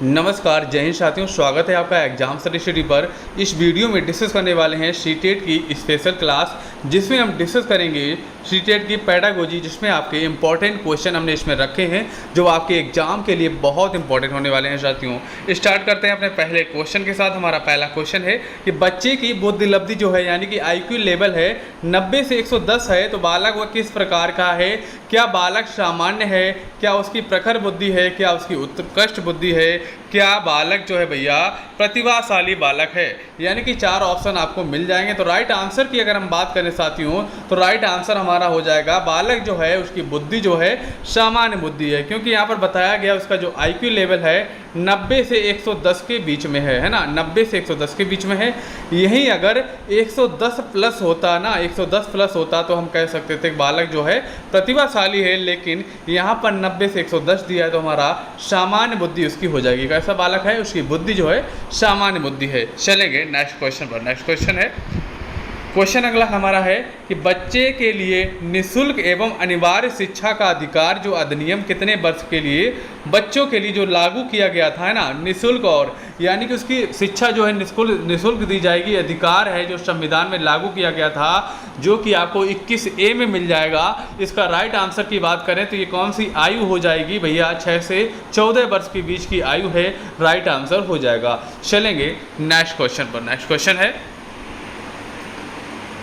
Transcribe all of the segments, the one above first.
नमस्कार, जय हिंद साथियों। स्वागत है आपका एग्जाम स्टडी पर। इस वीडियो में डिस्कस करने वाले हैं सीटेट की स्पेशल क्लास, जिसमें हम डिस्कस करेंगे सीटेट की पेडागोजी, जिसमें आपके इंपॉर्टेंट क्वेश्चन हमने इसमें रखे हैं जो आपके एग्जाम के लिए बहुत इंपॉर्टेंट होने वाले हैं साथियों। स्टार्ट करते हैं अपने पहले क्वेश्चन के साथ। हमारा पहला क्वेश्चन है कि बच्चे की बुद्धिलब्धि जो है यानी कि IQ लेवल है 90 से 110 है, तो बालक वह किस प्रकार का है? क्या बालक सामान्य है? क्या उसकी प्रखर बुद्धि है? क्या उसकी उत्कृष्ट बुद्धि है? क्या बालक जो है भैया प्रतिभाशाली बालक है? यानी कि 4 ऑप्शन आपको मिल जाएंगे। तो राइट आंसर की अगर हम बात करें साथियों, तो राइट आंसर हमारा हो जाएगा बालक जो है उसकी बुद्धि जो है सामान्य बुद्धि है, क्योंकि यहाँ पर बताया गया उसका जो IQ लेवल है 90 से 110 के बीच में है ना, 90 से 110 के बीच में है। यही अगर 110 प्लस होता ना, 110 प्लस होता तो हम कह सकते थे बालक जो है प्रतिभाशाली है, लेकिन यहाँ पर 90 से 110 दिया है तो हमारा सामान्य बुद्धि उसकी हो जाएगी। कैसा बालक है? उसकी बुद्धि जो है सामान्य बुद्धि है। चलेंगे नेक्स्ट क्वेश्चन पर। नेक्स्ट क्वेश्चन है, क्वेश्चन अगला हमारा है कि बच्चे के लिए निःशुल्क एवं अनिवार्य शिक्षा का अधिकार जो अधिनियम कितने वर्ष के लिए बच्चों के लिए जो लागू किया गया था, है ना, निःशुल्क, और यानी कि उसकी शिक्षा जो है निःशुल्क दी जाएगी, अधिकार है जो संविधान में लागू किया गया था, जो कि आपको 21A में मिल जाएगा। इसका राइट आंसर की बात करें तो ये कौन सी आयु हो जाएगी भैया? 6 से 14 वर्ष के बीच की आयु है, राइट आंसर हो जाएगा। चलेंगे नेक्स्ट क्वेश्चन पर। नेक्स्ट क्वेश्चन है,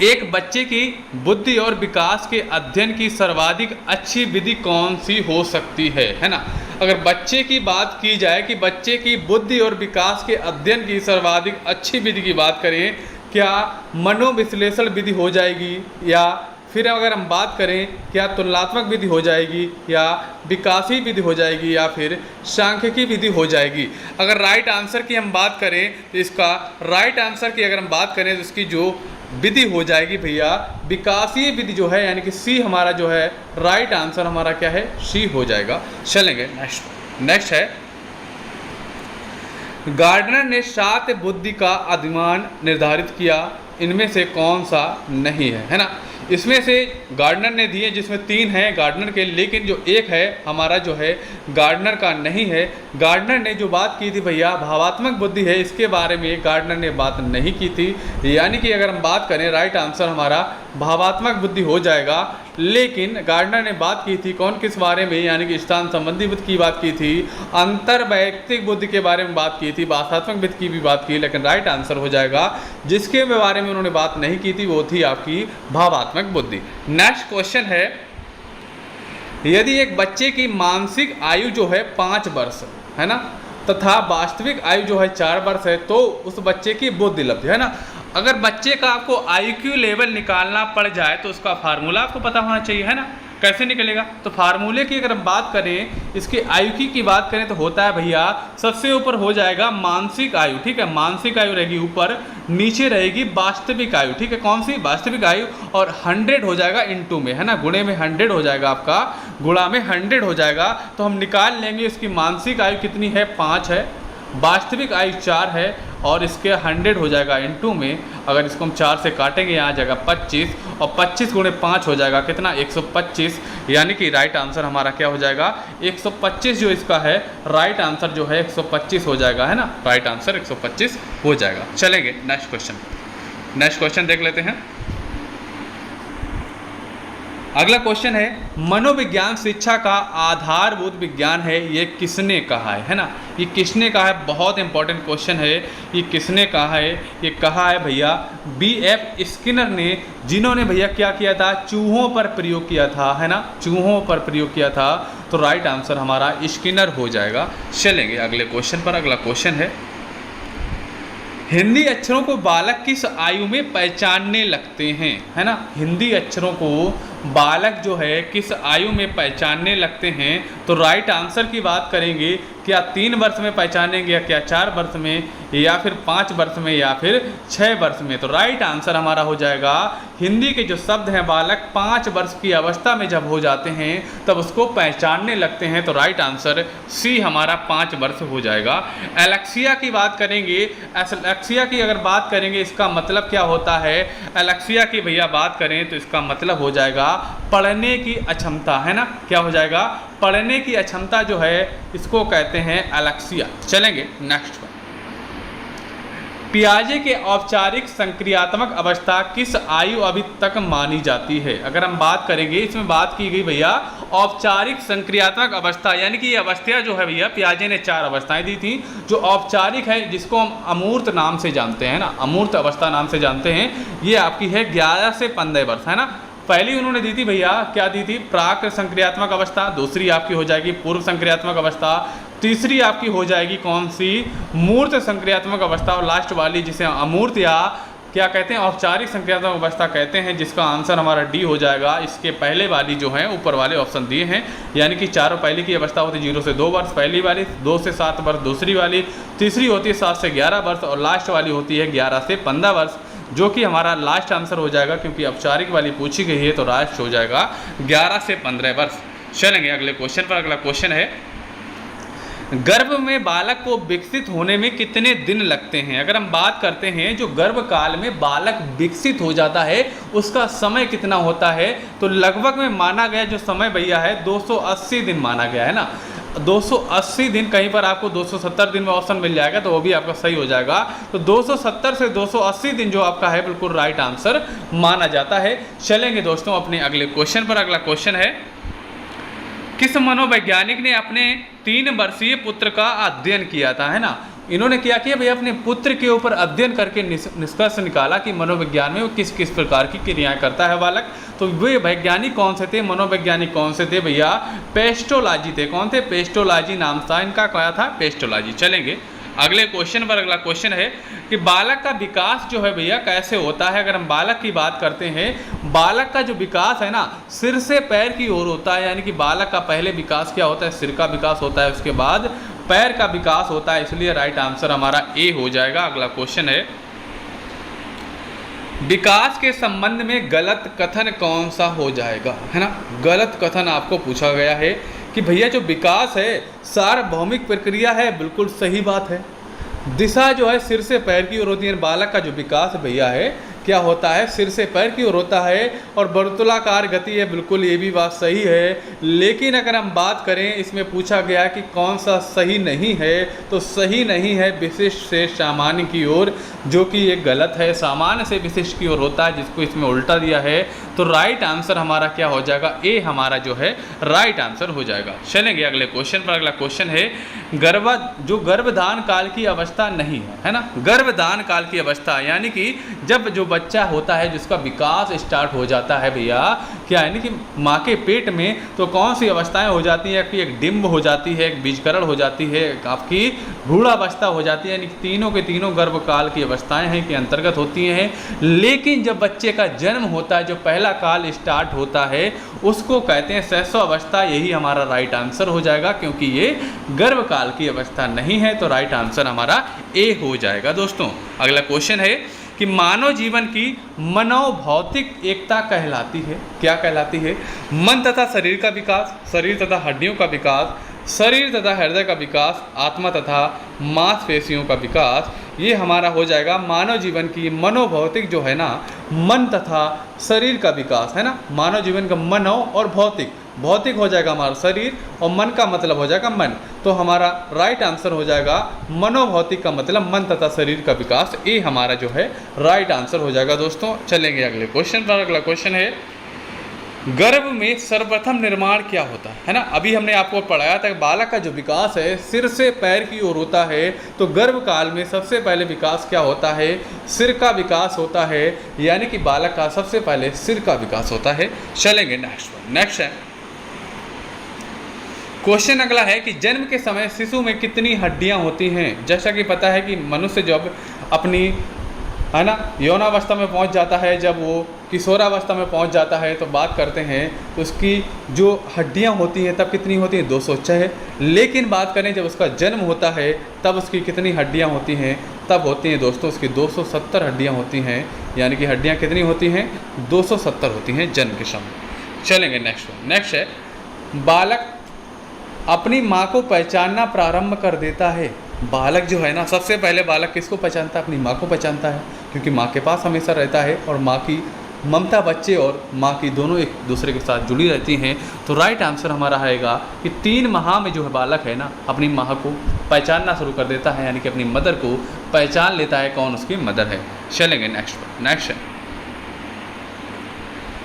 एक बच्चे की बुद्धि और विकास के अध्ययन की सर्वाधिक अच्छी विधि कौन सी हो सकती है ना? अगर बच्चे की बात की जाए कि बच्चे की बुद्धि और विकास के अध्ययन की सर्वाधिक अच्छी विधि की बात करें, क्या मनोविश्लेषण विधि हो जाएगी, या फिर अगर हम बात करें क्या तुलनात्मक विधि हो जाएगी, या विकासी विधि हो जाएगी, या फिर सांख्यिकी विधि हो जाएगी? अगर राइट आंसर की हम बात करें तो इसका राइट आंसर की अगर हम बात करें तो इसकी जो विधि हो जाएगी भैया विकासीय विधि जो है, यानी कि सी हमारा जो है राइट आंसर हमारा क्या है? सी हो जाएगा। चलेंगे नेक्स्ट है, गार्डनर ने 7 बुद्धि का अधिमान निर्धारित किया, इनमें से कौन सा नहीं है ना? इसमें से गार्डनर ने दिए जिसमें 3 हैं गार्डनर के, लेकिन जो एक है हमारा जो है गार्डनर का नहीं है। गार्डनर ने जो बात की थी भैया भावात्मक बुद्धि है, इसके बारे में गार्डनर ने बात नहीं की थी, यानी कि अगर हम बात करें राइट आंसर हमारा भावात्मक बुद्धि हो जाएगा। लेकिन गार्डनर ने बात की थी कौन किस बारे में? यानी कि स्थान संबंधी बुद्धि की बात की थी, अंतर वैयक्तिक बुद्धि के बारे में बात की थी, भाषात्मक बुद्धि की भी बात की, लेकिन राइट आंसर हो जाएगा जिसके बारे में उन्होंने बात नहीं की थी वो थी आपकी भावात्मक बुद्धि। नेक्स्ट क्वेश्चन है, यदि एक बच्चे की मानसिक आयु जो है 5 वर्ष है ना, तथा वास्तविक आयु जो है 4 वर्ष है, तो उस बच्चे की बुद्धिलब्धि है ना। अगर बच्चे का आपको IQ लेवल निकालना पड़ जाए तो उसका फार्मूला आपको पता होना चाहिए, है ना? कैसे निकलेगा? तो फार्मूले की अगर हम बात करें, इसके IQ की बात करें तो होता है भैया सबसे ऊपर हो जाएगा मानसिक आयु, ठीक है, मानसिक आयु रहेगी ऊपर, नीचे रहेगी वास्तविक आयु, ठीक है, कौन सी? वास्तविक आयु, और 100 हो जाएगा इनटू में, है ना, गुणे में 100 हो जाएगा, आपका गुणा में 100 हो जाएगा। तो हम निकाल लेंगे इसकी मानसिक आयु कितनी है? 5 है, वास्तविक आयु 4 है, और इसके 100 हो जाएगा इनटू में, अगर इसको हम 4 से काटेंगे यहाँ आ जाएगा 25, और 25 गुणे 5 हो जाएगा कितना? 125, यानी कि राइट आंसर हमारा क्या हो जाएगा? 125 जो इसका है राइट आंसर जो है 125 हो जाएगा, है ना, राइट आंसर 125 हो जाएगा। चलेंगे नेक्स्ट क्वेश्चन। नेक्स्ट क्वेश्चन देख लेते हैं। अगला क्वेश्चन है, मनोविज्ञान शिक्षा का आधारभूत विज्ञान है, ये किसने कहा है ना? ये किसने कहा है? बहुत इंपॉर्टेंट क्वेश्चन है, ये किसने कहा है? ये कहा है भैया B.F. स्किनर ने, जिन्होंने भैया क्या किया था? चूहों पर प्रयोग किया था, है ना, चूहों पर प्रयोग किया था, तो राइट आंसर हमारा स्किनर हो जाएगा। चलेंगे अगले क्वेश्चन पर। अगला क्वेश्चन है, हिंदी अक्षरों को बालक किस आयु में पहचानने लगते हैं, है ना? हिंदी अक्षरों को बालक जो है किस आयु में पहचानने लगते हैं? तो राइट आंसर की बात करेंगे, क्या 3 वर्ष में पहचानेंगे, या क्या 4 वर्ष में, या फिर 5 वर्ष में, या फिर 6 वर्ष में? तो राइट आंसर हमारा हो जाएगा, हिंदी के जो शब्द हैं बालक 5 वर्ष की अवस्था में जब हो जाते हैं तब उसको पहचानने लगते हैं, तो राइट आंसर सी हमारा 5 वर्ष हो जाएगा। एलेक्सिया की बात करेंगे, एलेक्सिया की अगर बात करेंगे इसका मतलब क्या होता है? एलेक्सिया की भैया बात करें तो इसका मतलब हो जाएगा पढ़ने की अक्षमता, है ना, क्या हो जाएगा? पढ़ने की अक्षमता जो है इसको कहते हैं एलेक्सिया। चलेंगे नेक्स्ट पर। पियाजे के औपचारिक संक्रियात्मक अवस्था किस आयु अवधि तक मानी जाती है? अगर हम बात करेंगे, इसमें बात की गई भैया औपचारिक संक्रियात्मक अवस्था, यानी कि ये अवस्था जो है भैया पियाजे ने 4 अवस्थाएं दी थी जो औपचारिक है, जिसको हम अमूर्त नाम से जानते हैं ना, अमूर्त अवस्था नाम से जानते हैं। ये आपकी है 11 से 15 वर्ष, है ना। पहली उन्होंने दी थी भैया, क्या दी थी? प्राक संक्रियात्मक अवस्था। दूसरी आपकी हो जाएगी पूर्व संक्रियात्मक अवस्था। तीसरी आपकी हो जाएगी कौन सी? मूर्त संक्रियात्मक अवस्था। और लास्ट वाली जिसे अमूर्त या क्या कहते हैं, औपचारिक संक्रियात्मक अवस्था कहते हैं, जिसका आंसर हमारा डी हो जाएगा। इसके पहले वाली जो है ऊपर वाले ऑप्शन दिए हैं, यानी कि चारों पहली की अवस्था होती है 0 से 2 वर्ष पहली वाली, 2 से 7 वर्ष दूसरी वाली, तीसरी होती है 7 से 11 वर्ष और लास्ट वाली होती है 11 से 15 वर्ष, जो कि हमारा लास्ट आंसर हो जाएगा, क्योंकि औपचारिक वाली पूछी गई है तो लास्ट हो जाएगा 11 से 15 वर्ष। चलेंगे अगले क्वेश्चन पर। अगला क्वेश्चन है, गर्भ में बालक को विकसित होने में कितने दिन लगते हैं? अगर हम बात करते हैं जो गर्भ काल में बालक विकसित हो जाता है उसका समय कितना होता है, तो लगभग में माना गया जो समय भैया है 280 दिन माना गया है ना। 280 दिन, कहीं पर आपको 270 दिन में ऑप्शन मिल जाएगा तो वो भी आपका सही हो जाएगा। तो 270 से 280 दिन जो आपका है बिल्कुल राइट आंसर माना जाता है। चलेंगे दोस्तों अपने अगले क्वेश्चन पर। अगला क्वेश्चन है, किस मनोवैज्ञानिक ने अपने 3 वर्षीय पुत्र का अध्ययन किया था, है ना। इन्होंने क्या किया भैया, अपने पुत्र के ऊपर अध्ययन करके निष्कर्ष निकाला कि मनोविज्ञान में वो किस किस प्रकार की क्रियाएं करता है बालक। तो वे वैज्ञानिक कौन से थे, मनोवैज्ञानिक कौन से थे भैया? पेस्टोलॉजी थे। कौन थे? पेस्टोलॉजी नाम था इनका, क्या था? पेस्टोलॉजी। चलेंगे अगले क्वेश्चन पर। अगला क्वेश्चन है कि बालक का विकास जो है भैया कैसे होता है? अगर हम बालक की बात करते हैं, बालक का जो विकास है ना सिर से पैर की ओर होता है, यानी कि बालक का पहले विकास क्या होता है? सिर का विकास होता है, उसके बाद पैर का विकास होता है, इसलिए राइट आंसर हमारा ए हो जाएगा। अगला क्वेश्चन है, विकास के संबंध में गलत कथन कौन सा हो जाएगा, है ना। गलत कथन आपको पूछा गया है कि भैया जो विकास है सार्वभौमिक प्रक्रिया है, बिल्कुल सही बात है। दिशा जो है सिर से पैर की ओर होती है, बालक का जो विकास भैया है क्या होता है? सिर से पैर की ओर होता है और वर्तुलाकार गति है, बिल्कुल ये भी बात सही है। लेकिन अगर हम बात करें, इसमें पूछा गया कि कौन सा सही नहीं है, तो सही नहीं है विशिष्ट से सामान्य की ओर, जो कि ये गलत है। सामान्य से विशिष्ट की ओर होता है, जिसको इसमें उल्टा दिया है। तो राइट आंसर हमारा क्या हो जाएगा? ए हमारा जो है राइट आंसर हो जाएगा। चलेंगे अगले क्वेश्चन पर। अगला क्वेश्चन है, गर्भधान काल की अवस्था नहीं है ना। गर्भधान काल की अवस्था यानी कि जब जो बच्चा होता है जिसका विकास स्टार्ट हो जाता है भैया, क्या यानी कि माँ के पेट में, तो कौन सी अवस्थाएं हो जाती है कि एक डिम्ब हो जाती है, एक बीजकरण हो जाती है, आपकी भ्रूणावस्था हो जाती है, यानी तीनों के तीनों गर्भकाल की अवस्थाएं हैं के अंतर्गत होती हैं। लेकिन जब बच्चे का जन्म होता है, जो पहला काल स्टार्ट होता है, उसको कहते हैं शैशव अवस्था। यही हमारा राइट आंसर हो जाएगा, क्योंकि ये गर्भकाल की अवस्था नहीं है। तो राइट आंसर हमारा ए हो जाएगा दोस्तों। अगला क्वेश्चन है कि मानव जीवन की मनोभौतिक एकता कहलाती है, क्या कहलाती है? मन तथा शरीर का विकास, शरीर तथा हड्डियों का विकास, शरीर तथा हृदय का विकास, आत्मा तथा मांसपेशियों का विकास। ये हमारा हो जाएगा मानव जीवन की मनोभौतिक जो है ना, मन तथा शरीर का विकास, है ना। मानव जीवन का मनो और भौतिक, भौतिक हो जाएगा हमारा शरीर और मन का मतलब हो जाएगा मन। तो हमारा राइट आंसर हो जाएगा मनोभौतिक का मतलब मन तथा शरीर का विकास। ए हमारा जो है राइट आंसर हो जाएगा दोस्तों। चलेंगे अगले क्वेश्चन पर। अगला क्वेश्चन है, गर्भ में सर्वप्रथम निर्माण क्या होता है ना। अभी हमने आपको पढ़ाया था कि बालक का जो विकास है सिर से पैर की ओर होता है। तो गर्भ काल में सबसे पहले विकास क्या होता है? सिर का विकास होता है, यानी कि बालक का सबसे पहले सिर का विकास होता है। चलेंगे नेक्स्ट पर। नेक्स्ट है क्वेश्चन अगला है कि जन्म के समय शिशु में कितनी हड्डियां होती हैं। जैसा कि पता है कि मनुष्य जब अपनी, है ना, यौनावस्था में पहुंच जाता है, जब वो किशोरावस्था में पहुंच जाता है, तो बात करते हैं तो उसकी जो हड्डियां होती हैं तब कितनी होती हैं? 206। लेकिन बात करें जब उसका जन्म होता है तब उसकी कितनी हड्डियां होती हैं? तब होती हैं दोस्तों उसकी 270 हड्डियां होती हैं। यानी कि हड्डियां कितनी होती हैं? 270 होती हैं जन्म के समय। चलेंगे नेक्स्ट। नेक्स्ट है, बालक अपनी माँ को पहचानना प्रारंभ कर देता है। बालक जो है ना, सबसे पहले बालक किसको पहचानता है? अपनी माँ को पहचानता है, क्योंकि माँ के पास हमेशा रहता है और माँ की ममता बच्चे और माँ की दोनों एक दूसरे के साथ जुड़ी रहती हैं। तो राइट आंसर हमारा आएगा कि 3 माह में जो है बालक है ना अपनी माँ को पहचानना शुरू कर देता है, यानी कि अपनी मदर को पहचान लेता है कौन उसकी मदर है। चलेंगे नेक्स्ट है।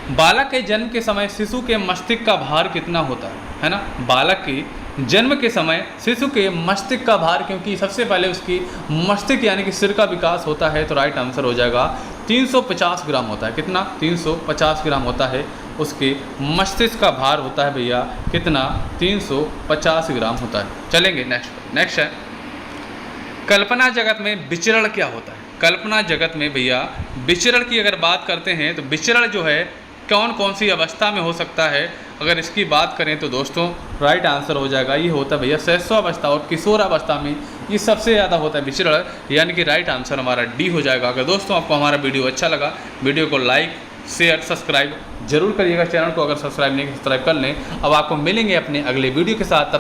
बालक के जन्म के समय शिशु के मस्तिष्क का भार कितना होता है ना। बालक के जन्म के समय शिशु के मस्तिष्क का भार, क्योंकि सबसे पहले उसकी मस्तिष्क यानी कि सिर का विकास होता है, तो राइट आंसर हो जाएगा 350 ग्राम होता है। कितना? 350 ग्राम होता है। उसके मस्तिष्क का भार होता है भैया कितना? 350 ग्राम होता है। चलेंगे नेक्स्ट है। कल्पना जगत में विचरण क्या होता है? कल्पना जगत में भैया विचरण की अगर बात करते हैं तो विचरण जो है कौन कौन सी अवस्था में हो सकता है, अगर इसकी बात करें तो दोस्तों राइट आंसर हो जाएगा, ये होता है भैया शैशवावस्था और किशोरावस्था में ये सबसे ज़्यादा होता है विचरण, यानी कि राइट आंसर हमारा डी हो जाएगा। अगर दोस्तों आपको हमारा वीडियो अच्छा लगा, वीडियो को लाइक शेयर सब्सक्राइब जरूर करिएगा। चैनल को अगर सब्सक्राइब नहीं सब्सक्राइब कर लें। अब आपको मिलेंगे अपने अगले वीडियो के साथ।